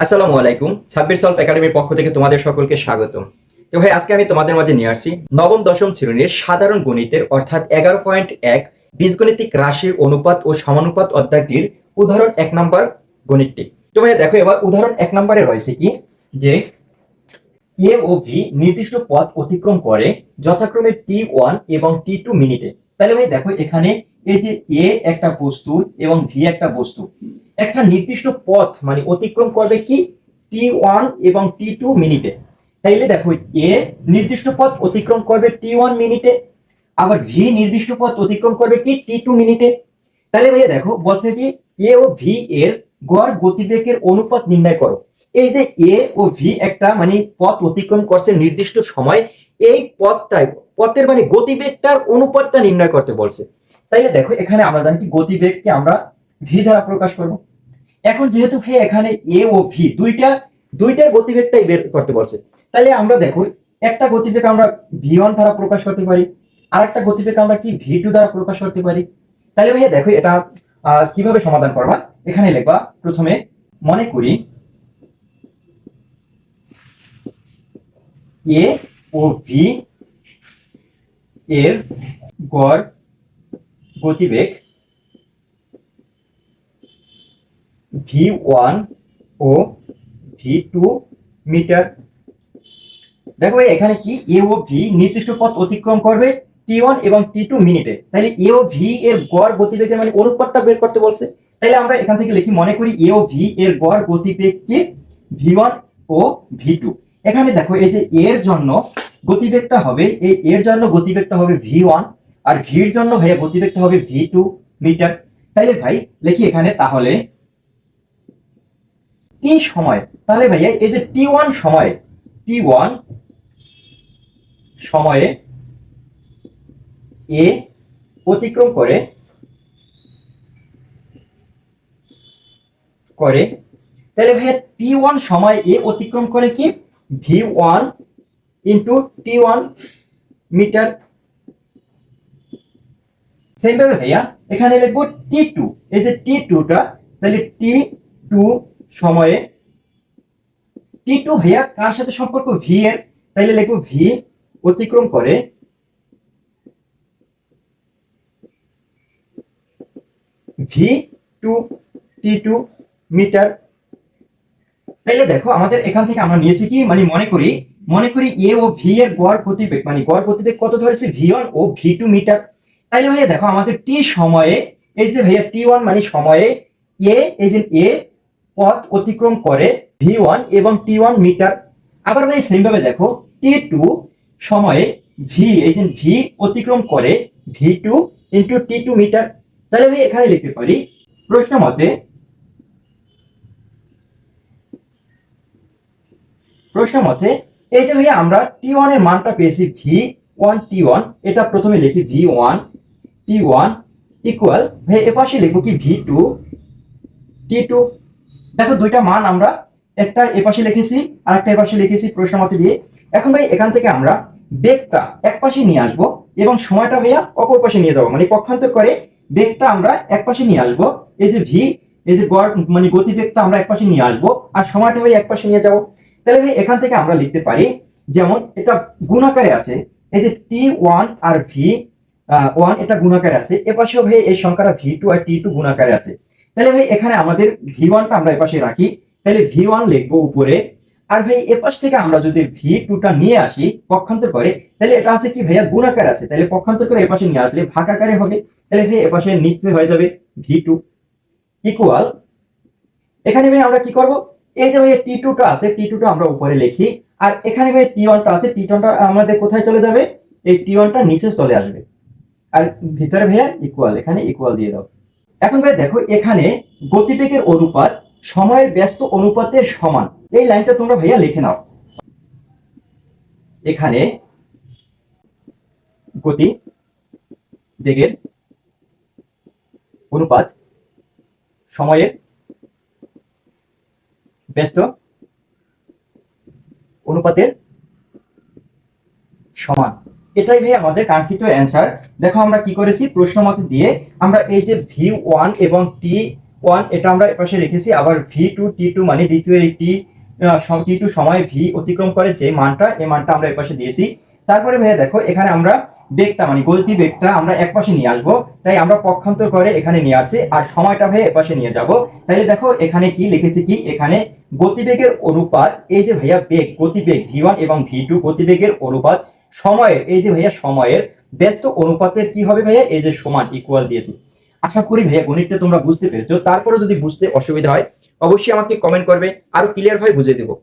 আসসালামু আলাইকুম। সাব্বির সলভ একাডেমির পক্ষ থেকে তোমাদের সকলকে স্বাগতম। তো ভাই, আজকে আমি তোমাদের মাঝে নিয়ে আসছি নবম দশম শ্রেণীর সাধারণ গণিতের অর্থাৎ 11.1 বীজগণিতিক রাশির অনুপাত ও সমানুপাত অধ্যায়টির উদাহরণ 1 নম্বর গণিতটি। তো ভাই দেখো, এবার উদাহরণ 1 নম্বরে রয়েছে কি, যে এ ও ভি নির্দিষ্ট পথ অতিক্রম করে যথাক্রমে t1 এবং t2 মিনিটে। তাহলে ভাই দেখো, এখানে এই যে এ একটা বস্তু এবং ভি একটা বস্তু, একটা নির্দিষ্ট পথ মানে অতিক্রম করবে কি t1 এবং t2 মিনিটে। তাইলে দেখো, এ নির্দিষ্ট পথ অতিক্রম করবে t1 মিনিটে, আবার ভি নির্দিষ্ট পথ অতিক্রম করবে কি t2 মিনিটে। তাহলে ভাইয়া দেখো, বলছে কি এ ও ভি এর গড় গতিবেগের অনুপাত নির্ণয় করো। এই যে এ ও ভি একটা মানে পথ অতিক্রম করছে নির্দিষ্ট সময়, এই পথের মানে গতিবেগটার অনুপাতটা নির্ণয় করতে বলছে। তাইলে দেখো, এখানে আমরা জানি কি গতিবেগকে আমরা ভি দ্বারা প্রকাশ করব। এখন যেহেতু ভাই এখানে এ ও ভি দুইটার গতিবেগটাই বের করতে বলছে, তাহলে আমরা দেখো, একটা গতিবেগ আমরা v1 দ্বারা প্রকাশ করতে পারি, আর একটা গতিবেগ আমরা কি v2 দ্বারা প্রকাশ করতে পারি। তাহলে ভাইয়া দেখো, এটা কিভাবে সমাধান করবা। এখানে লিখবা, প্রথমে মনে করি এ ও ভি এর গড় গতিবেগ v1 ও v2 মিটার। দেখো ভাই, এখানে কি এ ও ভি নির্দিষ্ট পথ অতিক্রম করবে t1 এবং t2 মিনিটে। তাহলে এ ও ভি এর গড় গতিবেগের মানে অনুপাতটা বের করতে বলছে। তাহলে আমরা এখান থেকে লিখি, মনে করি এ ও ভি এর গড় গতিবেগ কি v1 ও v2। এখানে দেখো, এই যে এর জন্য গতিবেগটা হবে, এই এর জন্য গতিবেগটা হবে v1, আর ভির জন্য ভাইয়া গতিবেগটা হবে v2 মিটার। তাইলে ভাই লিখি এখানে, তাহলে টি সময়, তাহলে ভাইয়া এই যে t1 সময়ে এ অতিক্রম করে তাহলে ভাইয়া t1 সময় এ অতিক্রম করে কি v1 into t1 metre. Same ভাবে ভাইয়া এখানে লিখবো t2, এই যে t2টা, তাহলে t2 সময়ে t2 ভাইয়া কার সাথে সম্পর্ক, v এর, তাহলে লিখবো v অতিক্রম করে v2 t2 মিটার। তাইলে দেখো, আমাদের এখান থেকে আমরা নিয়েছি কি, মানে মনে করি এ ও ভি এর গড় গতিবেগ, মানে গড় গতিবেগ কত ধরেছে v1 ও v2 মিটার। তাইলে ভাইয়া দেখো, আমাদের টি সময়ে, এই যে ভাইয়া t1 মানে সময়ে এ, এই যে এ পথ অতিক্রম করে v1 এবং t1 মিটার। আবার ভাই সেম ভাবে দেখো, t2 সময়ে ভি, এই যে ভি অতিক্রম করে v2 ইন্টু t2 মিটার। তাহলে ভাই এখানে লিখতে পারি, প্রশ্ন মতে এই যে ভাইয়া আমরা t1 এর মানটা পেয়েছি v1 t1, এটা প্রথমে লিখি v1 t1 ইকুয়াল, ভাই এপাশে লিখবো কি v2 t2। দেখো, দুইটা মান আমরা একটা এপাশে লিখেছি আর একটা এপাশে লিখেছি প্রশ্ন মতে দিয়ে। এখন ভাই এখান থেকে আমরা বেগটা এক পাশে নিয়ে আসবো এবং সময়টা ভাইয়া অপর পাশে নিয়ে যাবো, মানে পক্ষান্তর করে বেগটা আমরা এক পাশে নিয়ে আসবো। এই যে ভি, এই যে গড় মানে গতিবেগটা আমরা এক পাশে নিয়ে আসবো আর সময়টা ভাই এক পাশে নিয়ে যাবো। তাহলে ভাই এখান থেকে আমরা লিখতে পারি, যেমন এটা গুণাকারে আছে, এই যে t1 আর v1 এটা গুণাকারে আছে, এপাশেও ভাই এই সংখ্যাটা v2 আর t2 গুণাকারে আছে। তাহলে ভাই এখানে আমাদের v1টা আমরা এপাশে রাখি, তাহলে v1 লিখবো উপরে। আর ভাই এপাশ থেকে আমরা যদি v2টা নিয়ে আসি পক্ষান্তর করে, তাহলে এটা আছে কি ভাইয়া গুণাকার আছে, তাহলে পক্ষান্তর করে এপাশে নিয়ে আসলে ভাগাকারে হবে। তাহলে ভাই এপাশে নিচে হয়ে যাবে v2 ইকুয়াল, এখানে ভাই আমরা কি করব, এই যে ভাই t2টা আছে, t2টা আমরা উপরে লিখি, আর এখানে ভাই t1টা আছে, t1টা আমাদের কোথায় চলে যাবে, এই t1টা নিচে চলে আসবে, আর ভিতরে ভাইয়া ইকুয়াল, এখানে ইকুয়াল দিয়ে দাও। এখন ভাই দেখো, এখানে গতিবেগের অনুপাত সময়ের ব্যস্ত অনুপাতের সমান, এই লাইনটা তোমরা ভাইয়া লিখে নাও। এখানে গতি বেগের অনুপাত সময়ের ব্যস্ত অনুপাতের সমান, এটাই ভাই আমাদের কাঙ্ক্ষিত অ্যান্সার। দেখো, আমরা কি করেছি, প্রশ্ন মতে দিয়ে আমরা এই যে v1 এবং ওয়ান এটা আমরা এপাশে রেখেছি, আবার ভি টু টি টু মানে দ্বিতীয় একটি টি টু সময় ভি অতিক্রম করে যে মানটা, এই মানটা আমরা এপাশে দিয়েছি। তারপরে ভাইয়া দেখো এখানে আমরা বেগটা মানে গতি বেগটা আমরা একপাশে নিয়ে আসবো, তাই আমরা পক্ষান্তর করে এখানে নিয়ে আসছি, আর সময়টা ভাইয়া এপাশে নিয়ে যাব। তাইলে দেখো এখানে কি লিখেছি, কি এখানে গতিবেগের অনুপাত, এই যে ভাইয়া বেগ গতিবেগ ভি ওয়ান এবং ভি টু গতিবেগের অনুপাত সময়ের, এই যে ভাইয়া সময়ের ব্যস্ত অনুপাতের কি হবে ভাইয়া, এই যে সমান ইকুয়াল দিয়েছি। আশা করি ভাইয়া গণিতটা তোমরা বুঝতে পেরেছো। তারপরে যদি বুঝতে অসুবিধা হয় অবশ্যই আমাকে কমেন্ট করবে, আরো ক্লিয়ার ভাবে বুঝিয়ে দেবো।